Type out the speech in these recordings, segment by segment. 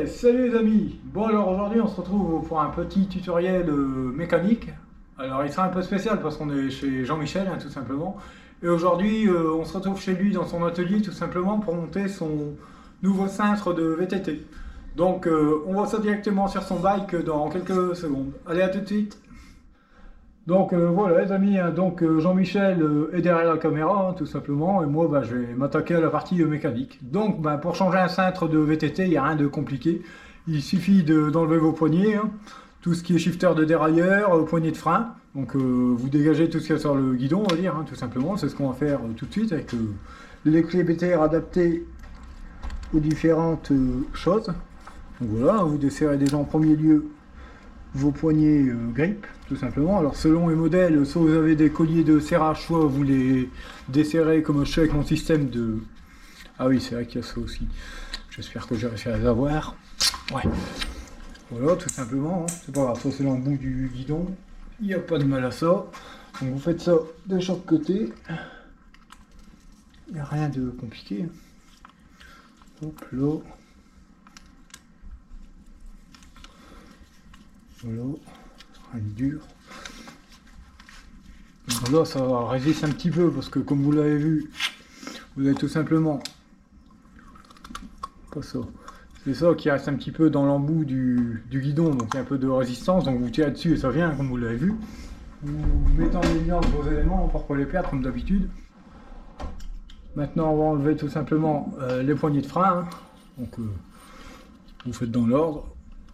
Ouais, salut les amis. Bon alors aujourd'hui on se retrouve pour un petit tutoriel mécanique. Alors il sera un peu spécial parce qu'on est chez Jean-Michel tout simplement. Et aujourd'hui on se retrouve chez lui dans son atelier tout simplement pour monter son nouveau cintre de VTT. Donc on voit ça directement sur son bike dans quelques secondes. Allez, à tout de suite. Donc voilà les amis, Jean-Michel est derrière la caméra tout simplement, et moi je vais m'attaquer à la partie mécanique. Donc pour changer un cintre de VTT, il n'y a rien de compliqué, il suffit d'enlever vos poignées, tout ce qui est shifter de dérailleur, poignée de frein, donc vous dégagez tout ce qu'il y a sur le guidon on va dire, tout simplement, c'est ce qu'on va faire tout de suite avec les clés BTR adaptées aux différentes choses. Donc voilà, vous desserrez déjà en premier lieu vos poignées grip, tout simplement. Alors selon les modèles, soit vous avez des colliers de serrage, soit vous les desserrez comme je fais avec mon système de... Ah oui, c'est vrai qu'il y a ça aussi. J'espère que j'ai réussi à les avoir. Ouais. Voilà, tout simplement. C'est pas grave, ça c'est l'embout du guidon. Il n'y a pas de mal à ça. Donc vous faites ça de chaque côté. Il n'y a rien de compliqué. Hop là. Voilà, rien de dur. Donc là, ça résiste un petit peu parce que, comme vous l'avez vu, vous avez tout simplement pas ça. C'est ça qui reste un petit peu dans l'embout du guidon, donc il y a un peu de résistance. Donc vous tirez dessus et ça vient, comme vous l'avez vu. Vous mettez en évidence vos éléments pour pas les perdre, comme d'habitude. Maintenant, on va enlever tout simplement les poignées de frein. Donc vous faites dans l'ordre.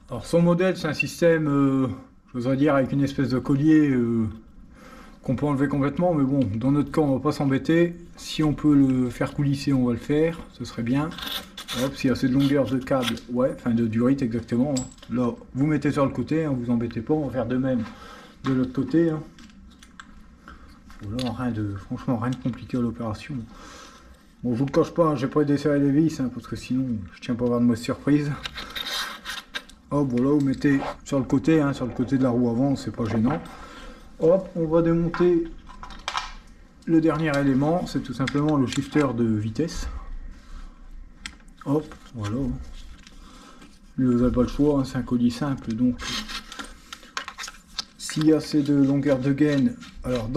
Alors son modèle, c'est un système, j'oserais dire, avec une espèce de collier qu'on peut enlever complètement, mais bon, dans notre cas, on va pas s'embêter. Si on peut le faire coulisser, on va le faire, ce serait bien. Hop, s'il y a assez de longueur de câble, ouais, enfin de durite exactement. Là, vous mettez sur le côté, vous embêtez pas, on va faire de même de l'autre côté. Voilà, franchement, rien de compliqué à l'opération. Bon, je vous le cache pas, j'ai pas desserré les vis, parce que sinon, je tiens pas à avoir de mauvaise surprise. Hop, voilà, vous mettez sur le côté de la roue avant, c'est pas gênant. Hop, on va démonter le dernier élément, c'est tout simplement le shifter de vitesse. Hop, voilà. Vous n'avez pas le choix, c'est un collier simple, donc s'il y a assez de longueur de gaine, alors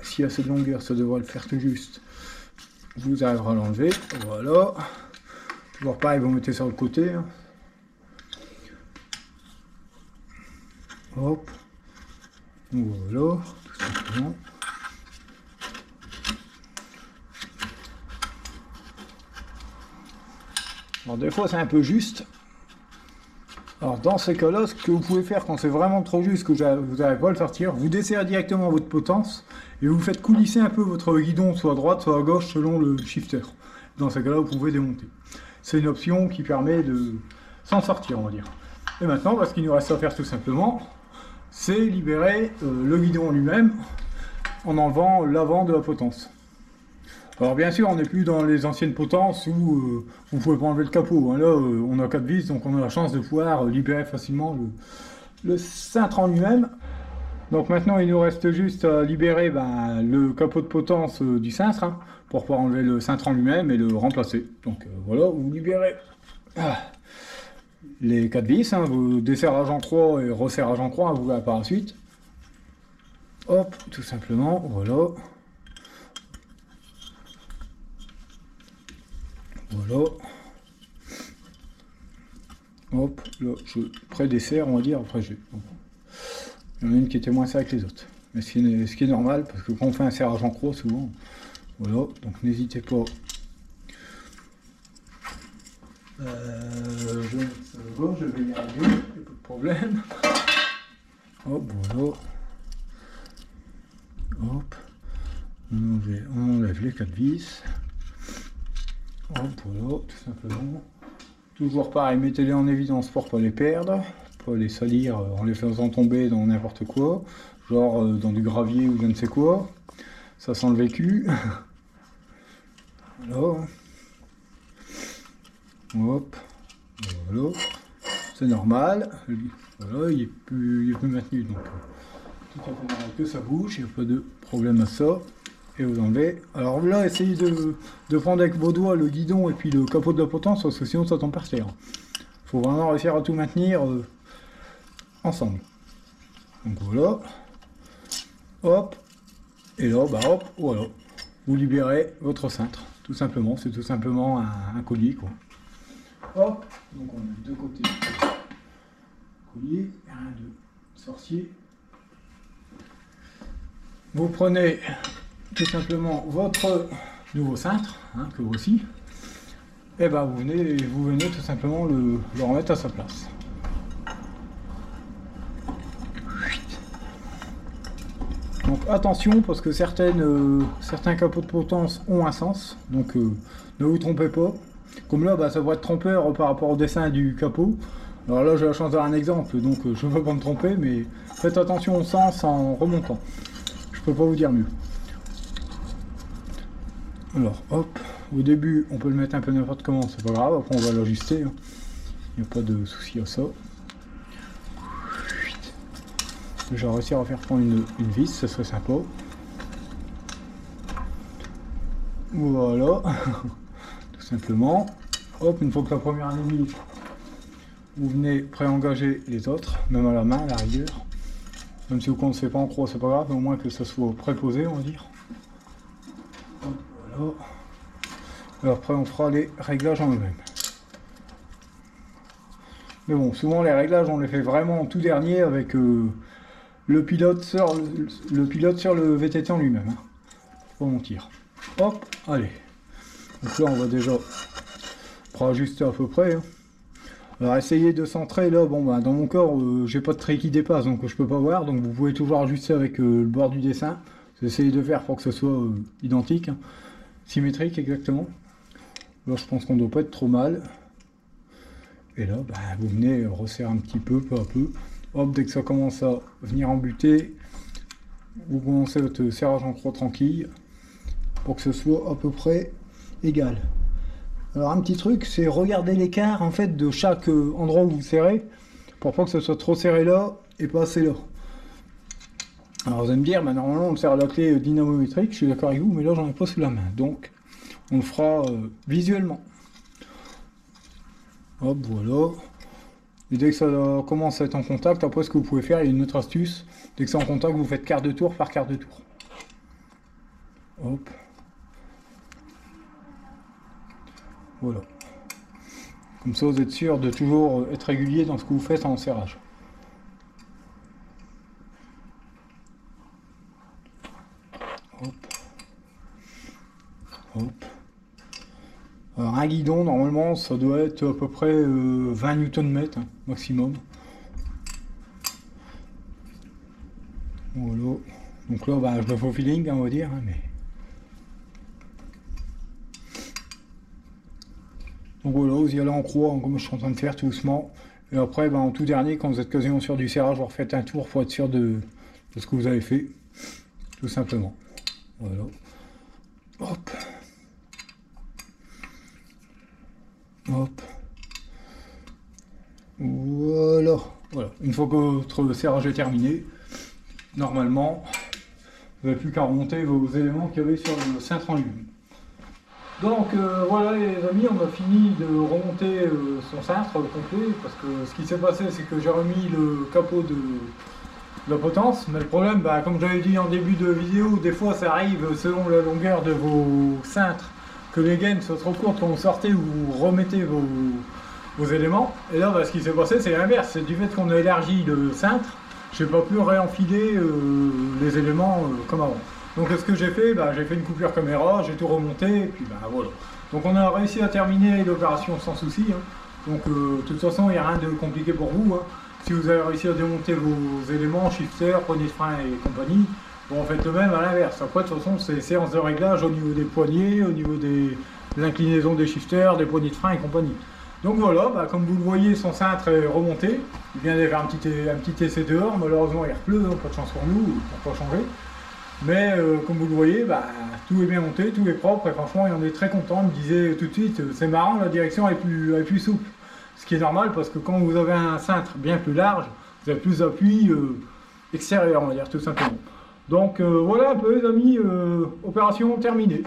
s'il y a assez de longueur, ça devrait le faire tout juste. Vous arriverez à l'enlever, voilà. Toujours pareil, vous mettez sur le côté. Hop, voilà, tout simplement. Alors des fois c'est un peu juste. Alors dans ces cas-là, ce que vous pouvez faire quand c'est vraiment trop juste, que vous n'arrivez pas à le sortir, vous desserrez directement votre potence et vous faites coulisser un peu votre guidon, soit à droite, soit à gauche, selon le shifter. Dans ces cas-là, vous pouvez démonter. C'est une option qui permet de s'en sortir, on va dire. Et maintenant, ce qu'il nous reste à faire tout simplement, c'est libérer le guidon lui-même en enlevant l'avant de la potence. Alors bien sûr, on n'est plus dans les anciennes potences où vous ne pouvez pas enlever le capot. Là, on a 4 vis, donc on a la chance de pouvoir libérer facilement le cintre en lui-même. Donc maintenant, il nous reste juste à libérer le capot de potence du cintre pour pouvoir enlever le cintre en lui-même et le remplacer. Donc voilà, vous libérez les 4 vis, vos desserrages en croix et resserrage en croix, vous verrez par la suite. Hop, tout simplement, voilà. Voilà. Hop, là, je pré-dessert, on va dire, après j'ai... Il y en a une qui était moins serrée que les autres. Mais ce qui est normal, parce que quand on fait un serrage en croix, souvent... Voilà, donc n'hésitez pas... je vais y arriver, pas de problème. Hop, voilà. Hop. On enlève les 4 vis. Hop, voilà, tout simplement. Toujours pareil, mettez-les en évidence pour ne pas les perdre, pas les salir en les faisant tomber dans n'importe quoi, genre dans du gravier ou je ne sais quoi. Ça sent le vécu. Voilà. Hop, voilà. C'est normal. Voilà, il est plus maintenu, donc tout à fait normal que ça bouge, il n'y a pas de problème à ça. et vous enlevez. Alors là, essayez de prendre avec vos doigts le guidon et puis le capot de la potence, parce que sinon ça tombe par terre. Il faut vraiment réussir à tout maintenir ensemble. Donc voilà. Hop. Et là, bah hop, voilà. Vous libérez votre cintre, tout simplement. C'est tout simplement un collier, quoi. Hop. Donc on a deux côtés. Collier, un de sorcier. Vous prenez tout simplement votre nouveau cintre, hein, que voici, et ben vous venez tout simplement le remettre à sa place. Donc attention, parce que certains capots de potence ont un sens, donc ne vous trompez pas. Comme là, bah, ça pourrait être trompeur par rapport au dessin du capot. Alors là, j'ai la chance d'avoir un exemple, donc je ne veux pas me tromper, mais faites attention au sens en remontant. Je peux pas vous dire mieux. Alors, hop, au début, on peut le mettre un peu n'importe comment, c'est pas grave, après on va l'ajuster. Hein. Il n'y a pas de souci à ça. Je vais réussir à faire prendre une vis, ce serait sympa. Voilà, tout simplement. Hop, une fois que la première est mise, vous venez pré-engager les autres, même à la main, à la rigueur. Même si vous ne connaissez pas en croix, c'est pas grave, mais au moins que ça soit préposé, on va dire. Hop, voilà. Et après, on fera les réglages en eux-mêmes. Mais bon, souvent les réglages, on les fait vraiment en tout dernier avec le pilote sur le VTT en lui-même. Hein. Faut pas mentir. Hop, allez. Donc là, on va déjà ajuster à peu près. Hein. Alors essayez de centrer là, bon bah dans mon corps j'ai pas de trait qui dépasse donc je peux pas voir, donc vous pouvez toujours ajuster avec le bord du dessin. Essayez de faire pour que ce soit identique, hein. Symétrique exactement. Là je pense qu'on doit pas être trop mal. Et là bah, vous venez resserrer un petit peu à peu. Hop, dès que ça commence à venir embuter, vous commencez votre serrage en croix tranquille pour que ce soit à peu près égal. Alors un petit truc, c'est regarder l'écart en fait de chaque endroit où vous serrez, pour pas que ce soit trop serré là et pas assez là. Alors vous allez me dire, bah, normalement on serre à la clé dynamométrique, je suis d'accord avec vous, mais là j'en ai pas sous la main, donc on le fera visuellement. Hop, voilà. Et dès que ça commence à être en contact, après ce que vous pouvez faire, il y a une autre astuce, dès que c'est en contact, vous faites quart de tour par quart de tour. Hop. Voilà. Comme ça, vous êtes sûr de toujours être régulier dans ce que vous faites en serrage. Hop. Hop. Alors, un guidon, normalement, ça doit être à peu près 20 Nm hein, maximum. Voilà. Donc là, bah, je le fais au feeling, hein, on va dire, hein, mais... Donc voilà, vous y allez en croix, hein, comme je suis en train de faire tout doucement. Et après, ben, en tout dernier, quand vous êtes quasiment sûr du serrage, vous refaites un tour pour être sûr de ce que vous avez fait. Tout simplement. Voilà. Hop. Hop. Voilà. Voilà. Une fois que votre serrage est terminé, normalement, vous n'avez plus qu'à remonter vos éléments qu'il y avait sur le cintre en lui-même. Donc voilà les amis, on a fini de remonter son cintre complet, parce que ce qui s'est passé c'est que j'ai remis le capot de la potence, mais le problème, bah, comme j'avais dit en début de vidéo, des fois ça arrive selon la longueur de vos cintres, que les gaines soient trop courtes quand vous sortez ou vous remettez vos éléments, et là bah, ce qui s'est passé c'est l'inverse, c'est du fait qu'on a élargi le cintre, je n'ai pas pu réenfiler les éléments comme avant. Donc ce que j'ai fait, bah, j'ai fait une coupure caméra, j'ai tout remonté, et puis bah, voilà. Donc on a réussi à terminer l'opération sans souci. Hein. Donc de toute façon, il n'y a rien de compliqué pour vous. Hein. Si vous avez réussi à démonter vos éléments, shifter, poignées de frein et compagnie, bon, faites le même à l'inverse. Après, de toute façon, c'est séance de réglage au niveau des poignées, au niveau de l'inclinaison des shifters, des poignées de frein et compagnie. Donc voilà, bah, comme vous le voyez, son cintre est remonté. Il vient de faire un petit essai dehors. Malheureusement, il pleut, hein, pas de chance pour nous, pour pas changer. Mais comme vous le voyez, bah, tout est bien monté, tout est propre et franchement il en est très content. Il me disait tout de suite, c'est marrant, la direction est plus souple. Ce qui est normal parce que quand vous avez un cintre bien plus large, vous avez plus d'appui extérieur, on va dire tout simplement. Donc voilà un peu les amis, opération terminée.